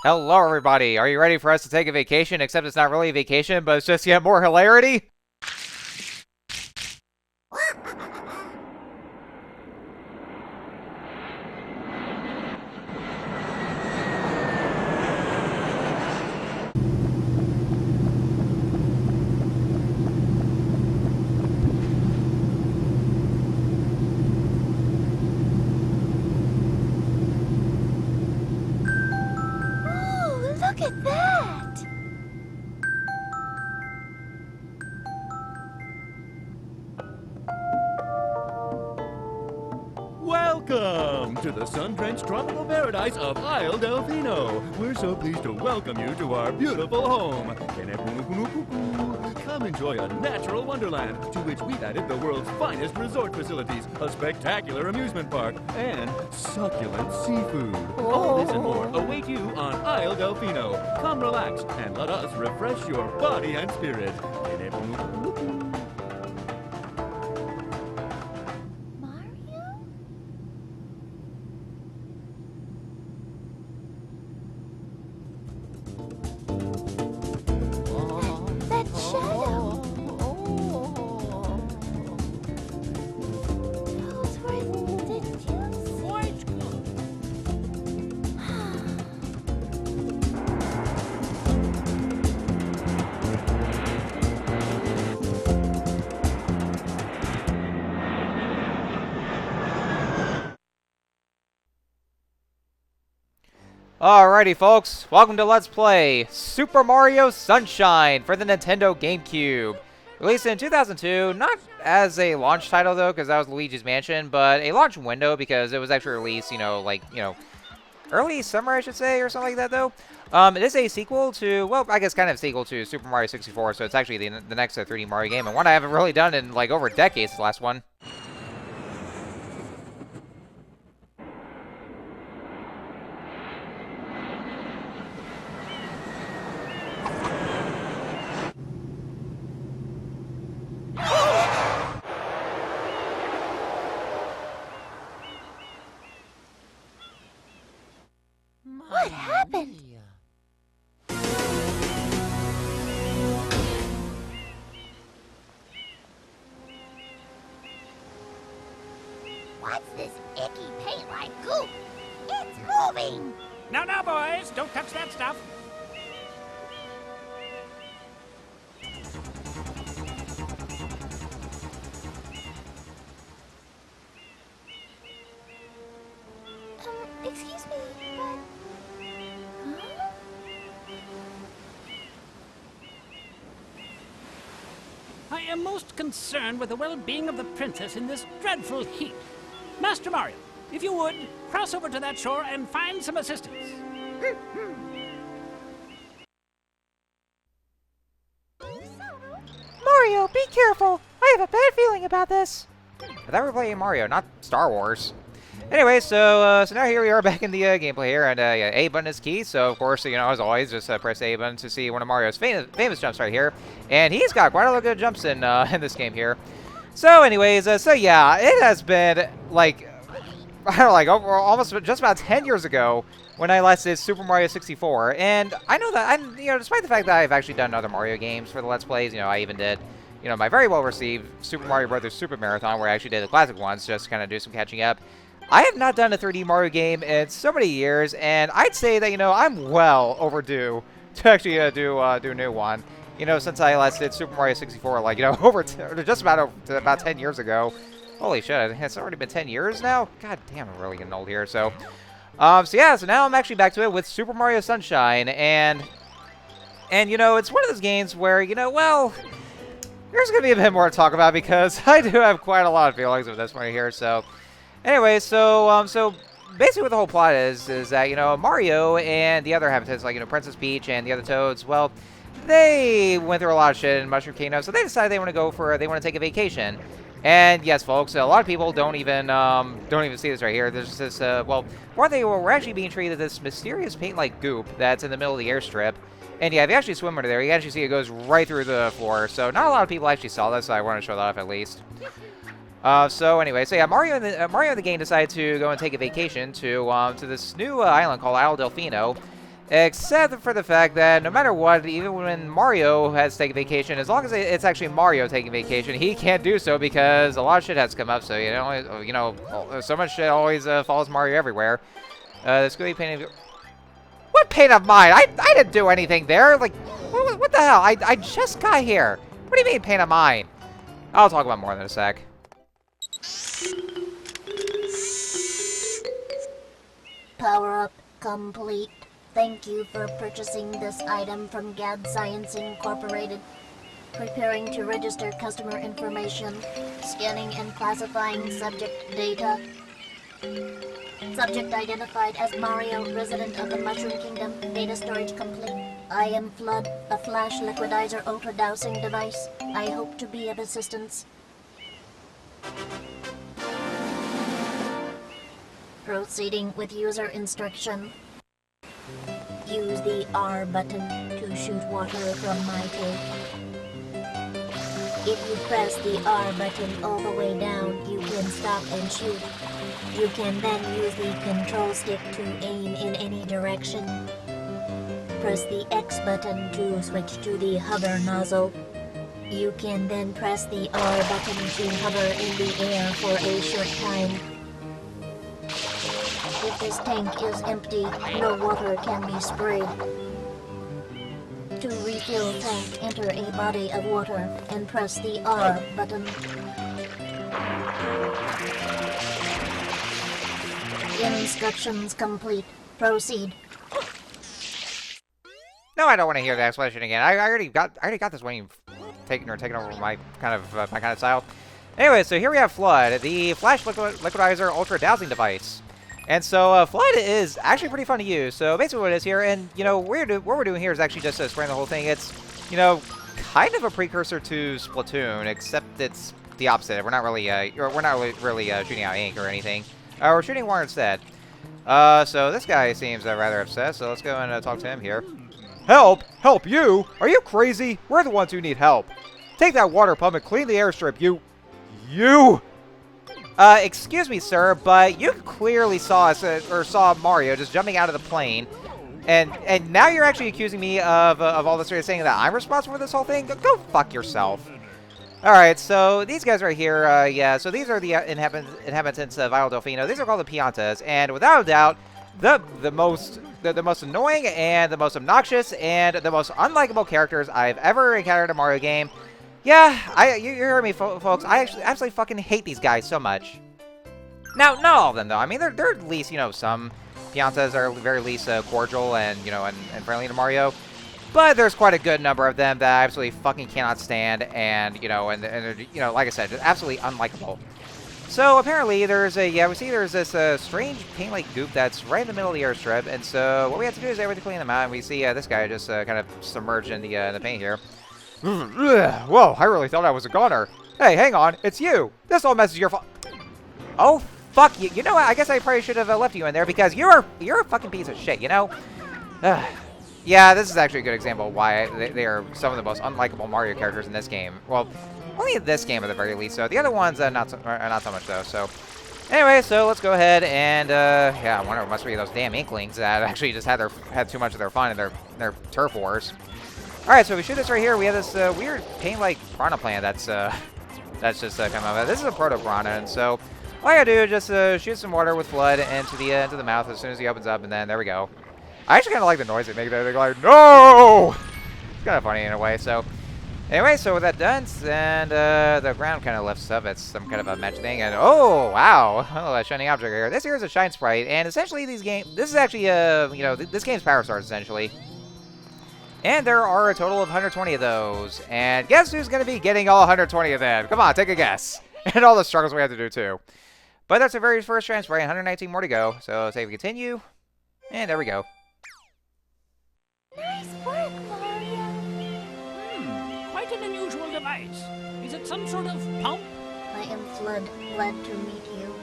Hello, everybody. Are you ready for us to take a vacation? Except it's not really a vacation, but it's just yet more hilarity? Oh, look at that! Welcome to the sun-drenched tropical paradise of Isle Delfino. We're so pleased to welcome you to our beautiful home. Come enjoy a natural wonderland to which we've added the world's finest resort facilities, a spectacular amusement park, and succulent seafood. All this and more await you on Isle Delfino. Come relax and let us refresh your body and spirit. Mario? That shadow! Toadsworth, did you see? Alrighty, folks. Welcome to Let's Play Super Mario Sunshine for the Nintendo GameCube. Released in 2002, not as a launch title, though, because that was Luigi's Mansion, but a launch window because it was actually released, early summer, I should say, or something like that, though. It is a sequel to, well, I guess kind of a sequel to Super Mario 64, so it's actually the next 3D Mario game, and one I haven't really done in, like, over decades, the last one. What happened? What's this icky paint-like goop? It's moving! Now, boys, don't touch that stuff. Excuse me, but... Huh? I am most concerned with the well-being of the princess in this dreadful heat. Master Mario, if you would, cross over to that shore and find some assistance. Mario, be careful! I have a bad feeling about this. I thought we were playing Mario, not Star Wars. Anyway, so now here we are back in the gameplay here, and yeah, A button is key. So of course, as always, just press A button to see one of Mario's famous jumps right here, and he's got quite a lot of good jumps in in this game here. So, anyways, so yeah, it has been like I don't know, like almost just about 10 years ago when I last did Super Mario 64, and I know that despite the fact that I've actually done other Mario games for the Let's Plays, I even did. My very well-received Super Mario Bros. Super Marathon, where I actually did the classic ones, just to kind of do some catching up. I have not done a 3D Mario game in so many years, and I'd say that, I'm well overdue to actually do a new one. Since I last did Super Mario 64, like, just about 10 years ago. Holy shit, it's already been 10 years now? God damn, I'm really getting old here, so now I'm actually back to it with Super Mario Sunshine, and it's one of those games where, well, there's going to be a bit more to talk about because I do have quite a lot of feelings with this one here, so... Anyway, so basically what the whole plot is that, Mario and the other inhabitants, like, Princess Peach and the other Toads, well, they went through a lot of shit in Mushroom Kingdom, so they decided they want to take a vacation. And yes, folks, a lot of people don't even see this right here. There's this, we're actually being treated this mysterious paint-like goop that's in the middle of the airstrip. And yeah, if you actually swim under there, you actually see it goes right through the floor. So not a lot of people actually saw this, so I want to show that off at least. So yeah, Mario and the game decided to go and take a vacation to this new island called Isle Delfino. Except for the fact that no matter what, even when Mario has taken vacation, as long as it's actually Mario taking vacation, he can't do so because a lot of shit has come up. So so much shit always follows Mario everywhere. This could be painting. What pain of mine? I didn't do anything there. Like, what the hell? I just got here. What do you mean pain of mine? I'll talk about more in a sec. Power up complete. Thank you for purchasing this item from Gad Science Incorporated. Preparing to register customer information. Scanning and classifying subject data. Subject identified as Mario, resident of the Mushroom Kingdom. Data storage complete. I am Flood, a flash liquidizer ultra dowsing device. I hope to be of assistance. Proceeding with user instruction. Use the R button to shoot water from my tank. If you press the R button all the way down, you can stop and shoot. You can then use the control stick to aim in any direction. Press the X button to switch to the hover nozzle. You can then press the R button to hover in the air for a short time. If this tank is empty, no water can be sprayed. To refill tank, enter a body of water and press the R button. Instructions complete. Proceed. No, I don't want to hear the explanation again. I already got this when you've taken over my kind of style. Anyway, so here we have Flood, the flash liquidizer ultra dowsing device. And so Flood is actually pretty fun to use. So basically what it is here, and what we're doing here is actually just spraying the whole thing. It's kind of a precursor to Splatoon, except it's the opposite. We're not really shooting out ink or anything. We're shooting water instead. So this guy seems rather upset. So let's go and talk to him here. Help! Help you! Are you crazy? We're the ones who need help. Take that water pump and clean the airstrip. You! Excuse me, sir, but you clearly saw us, or saw Mario just jumping out of the plane, and now you're actually accusing me of all this, saying that I'm responsible for this whole thing? Go fuck yourself. Alright, so these guys right here, yeah, so these are the inhabitants of Isle Delfino. These are called the Piantas, and without a doubt, the most annoying and the most obnoxious and the most unlikable characters I've ever encountered in a Mario game. Yeah, you heard me, folks. I actually absolutely fucking hate these guys so much. Now, not all of them, though. I mean, they're at least, some Piantas are very least cordial and, and friendly to Mario. But there's quite a good number of them that I absolutely fucking cannot stand and, and they're, like I said, just absolutely unlikable. So, apparently, we see there's this strange paint-like goop that's right in the middle of the airstrip. And so, what we have to do is everything to clean them out. And we see this guy just kind of submerged in the paint here. Whoa, I really thought I was a goner. Hey, hang on, it's you. This whole mess is your fault. Oh, fuck you. You know what? I guess I probably should have left you in there because you're a fucking piece of shit, Yeah, this is actually a good example of why they are some of the most unlikable Mario characters in this game. Well, only in this game at the very least. So the other ones, not so much though. So anyway, so let's go ahead and yeah, I wonder it must be those damn Inklings that actually just had too much of their fun in their turf wars. Alright, so we shoot this right here. We have this weird paint-like piranha plant that's just coming up. This is a proto-piranha, and so all I gotta do is just shoot some water with Flood into the mouth as soon as he opens up, and then there we go. I actually kind of like the noise they make. They're like, no! It's kind of funny in a way. So anyway, so with that done, and the ground kind of lifts up. It's some kind of a magic thing, and oh wow, oh, a shining object here. This here is a shine sprite, and essentially this is actually this game's power stars essentially. And there are a total of 120 of those. And guess who's going to be getting all 120 of them? Come on, take a guess. And all the struggles we have to do, too. But that's the very first shine sprite. 119 more to go. So save and continue. And there we go. Nice work, Mario. Quite an unusual device. Is it some sort of pump? I am Flood. Glad to meet you.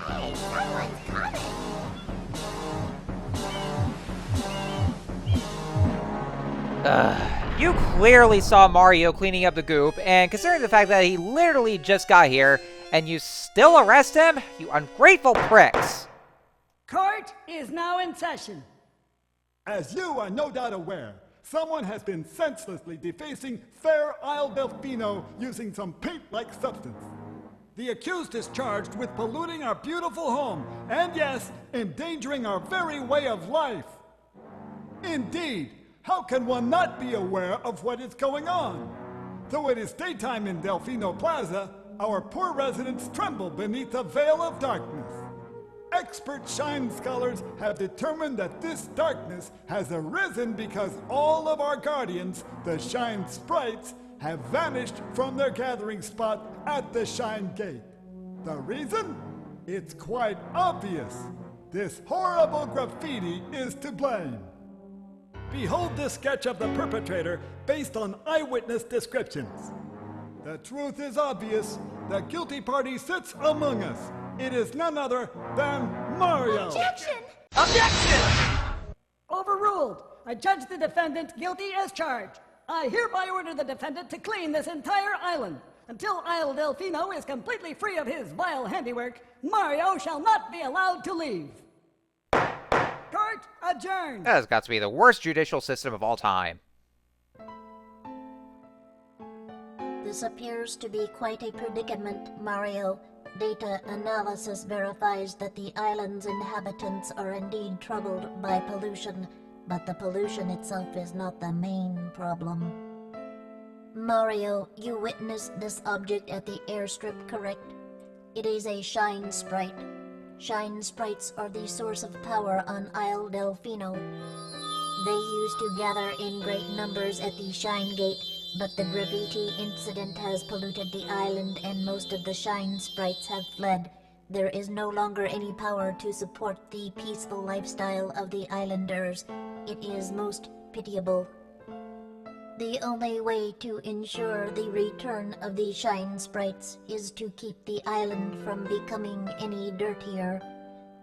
Hey, someone's coming. You clearly saw Mario cleaning up the goop, and considering the fact that he literally just got here, and you still arrest him? You ungrateful pricks! Court is now in session. As you are no doubt aware, someone has been senselessly defacing fair Isle Delfino using some paint-like substance. The accused is charged with polluting our beautiful home, and yes, endangering our very way of life. Indeed, how can one not be aware of what is going on? Though it is daytime in Delfino Plaza, our poor residents tremble beneath a veil of darkness. Expert shine scholars have determined that this darkness has arisen because all of our guardians, the shine sprites, have vanished from their gathering spot at the Shine Gate. The reason? It's quite obvious. This horrible graffiti is to blame. Behold this sketch of the perpetrator based on eyewitness descriptions. The truth is obvious. The guilty party sits among us. It is none other than Mario. Objection! Overruled. I judge the defendant guilty as charged. I hereby order the defendant to clean this entire island. Until Isle Delfino is completely free of his vile handiwork, Mario shall not be allowed to leave. Court adjourned. That has got to be the worst judicial system of all time. This appears to be quite a predicament, Mario. Data analysis verifies that the island's inhabitants are indeed troubled by pollution, but the pollution itself is not the main problem. Mario, you witnessed this object at the airstrip, correct? It is a shine sprite. Shine sprites are the source of power on Isle Delfino. They used to gather in great numbers at the Shine Gate, but the graffiti incident has polluted the island and most of the shine sprites have fled. There is no longer any power to support the peaceful lifestyle of the islanders. It is most pitiable. The only way to ensure the return of the shine sprites is to keep the island from becoming any dirtier.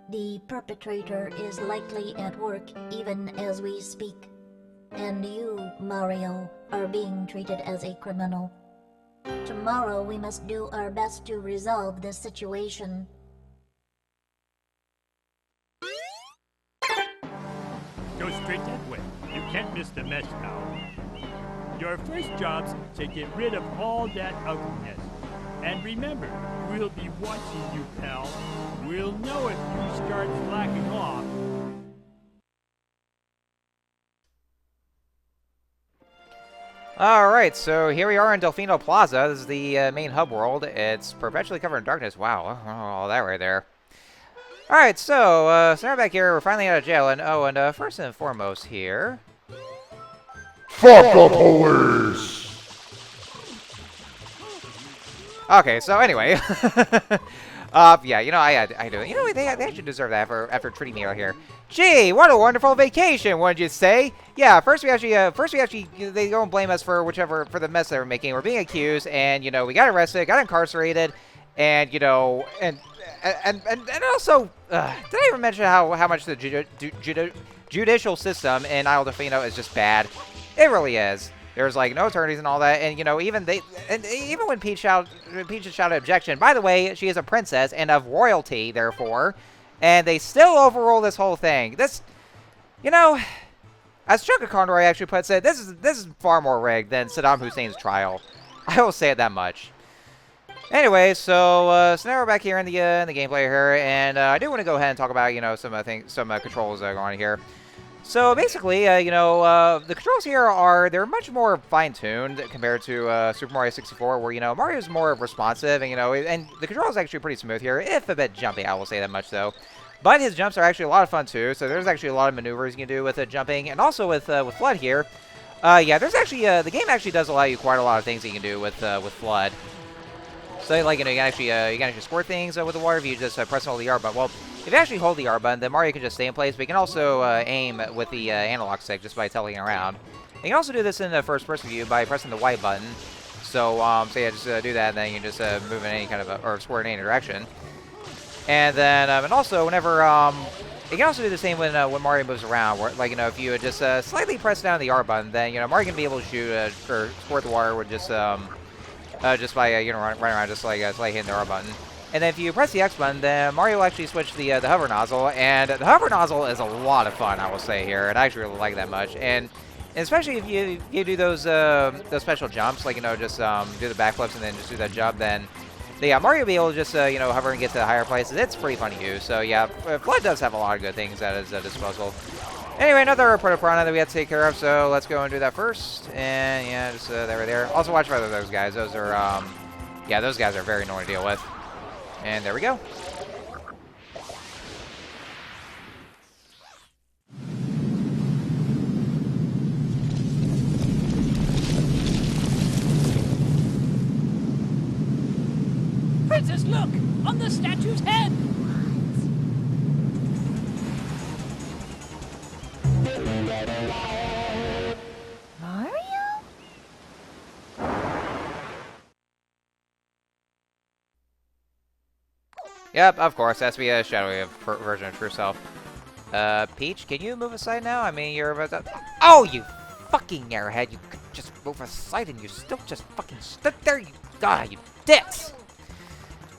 The perpetrator is likely at work even as we speak. And you, Mario, are being treated as a criminal. Tomorrow we must do our best to resolve this situation. Go straight that way. You can't miss the mess now. Your first job's to get rid of all that ugliness. And remember, we'll be watching you, pal. We'll know if you start slacking off. Alright, so here we are in Delfino Plaza. This is the main hub world. It's perpetually covered in darkness. Wow, all that right there. Alright, so now we're back here. We're finally out of jail. And first and foremost here... Fuck the police! Okay, so anyway. Yeah, you know, I do. You know, they actually deserve that after treating me out here. Gee, what a wonderful vacation, wouldn't you say? Yeah, first we actually, they go and blame us for the mess they were making. We're being accused, and, you know, we got arrested, got incarcerated, and, you know, and also, did I even mention how much the judicial system in Isle Delfino is just bad? It really is. There's like no attorneys and all that, and you know, even when Peach shouted objection. By the way, she is a princess and of royalty, therefore, and they still overrule this whole thing. This, you know, as Chuck Conroy actually puts it, this is far more rigged than Saddam Hussein's trial. I will say it that much. Anyway, so now we're back here in the gameplay here, and I do want to go ahead and talk about, you know, some controls going on here. So basically, you know, the controls here they're much more fine-tuned compared to Super Mario 64, where, you know, Mario's more responsive, and, you know, and the control is actually pretty smooth here, if a bit jumpy, I will say that much, though. But his jumps are actually a lot of fun, too, so there's actually a lot of maneuvers you can do with jumping, and also with Flood here. Yeah, there's actually, the game actually does allow you quite a lot of things that you can do with Flood. So, like, you know, you can actually squirt things with the water if you just press and hold the R button. Well, if you actually hold the R button, then Mario can just stay in place, but you can also aim with the analog stick just by tilting around. You can also do this in the first-person view by pressing the Y button. So yeah, just do that, and then you can just move in any kind of or squirt in any direction. And then, and also whenever you can also do the same when Mario moves around. Where, like, you know, if you just slightly press down the R button, then, you know, Mario can be able to shoot or squirt the water with just by you know, running around just like hitting the R button. And then if you press the X button, then Mario will actually switch the hover nozzle. And the hover nozzle is a lot of fun, I will say here. And I actually really like that much. And especially if you do those special jumps, like, you know, just do the backflips and then just do that jump, then yeah, Mario will be able to just, you know, hover and get to the higher places. It's pretty fun to use. So, yeah, Flood does have a lot of good things at his disposal. Anyway, another Porta Piranha that we have to take care of, so let's go and do that first. And, yeah, just there. Also, watch for those guys. Those are, yeah, those guys are very annoying to deal with. And there we go. Princess, look! On the statue's head! Mario? Yep, of course. That's be a shadowy version of true self. Peach, can you move aside now? I mean, you're about to... Oh, you fucking airhead. You could just move aside and you still just fucking stood there. You dicks.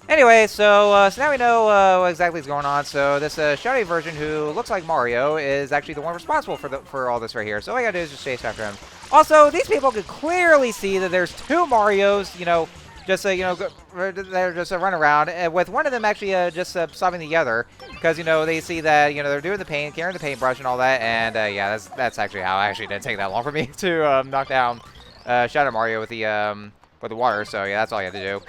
Anyway, so now we know what exactly is going on. So this shadowy version who looks like Mario is actually the one responsible for all this right here. So all I gotta do is just chase after him. Also, these people can clearly see that there's two Marios, you know, just you know, they're just run around, with one of them actually just stopping the other, because you know they see that, you know, they're doing the paint, carrying the paintbrush and all that, and yeah, that's actually how it actually didn't take that long for me to knock down Shadow Mario with the water. So yeah, that's all you have to do.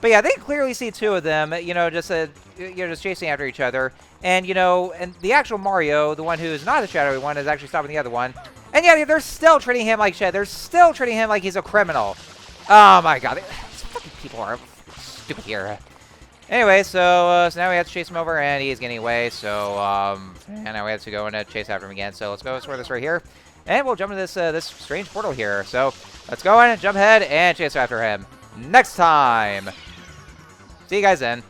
But yeah, they clearly see two of them, you know, just just chasing after each other, and you know, and the actual Mario, the one who is not the shadowy one, is actually stopping the other one, and yeah, they're still treating him like shit. They're still treating him like he's a criminal. Oh my god. People are stupid here. Anyway, so now we have to chase him over, and he's getting away. So and now we have to go and chase after him again. So let's go explore this right here, and we'll jump into this strange portal here. So let's go in and jump ahead and chase after him next time. See you guys then.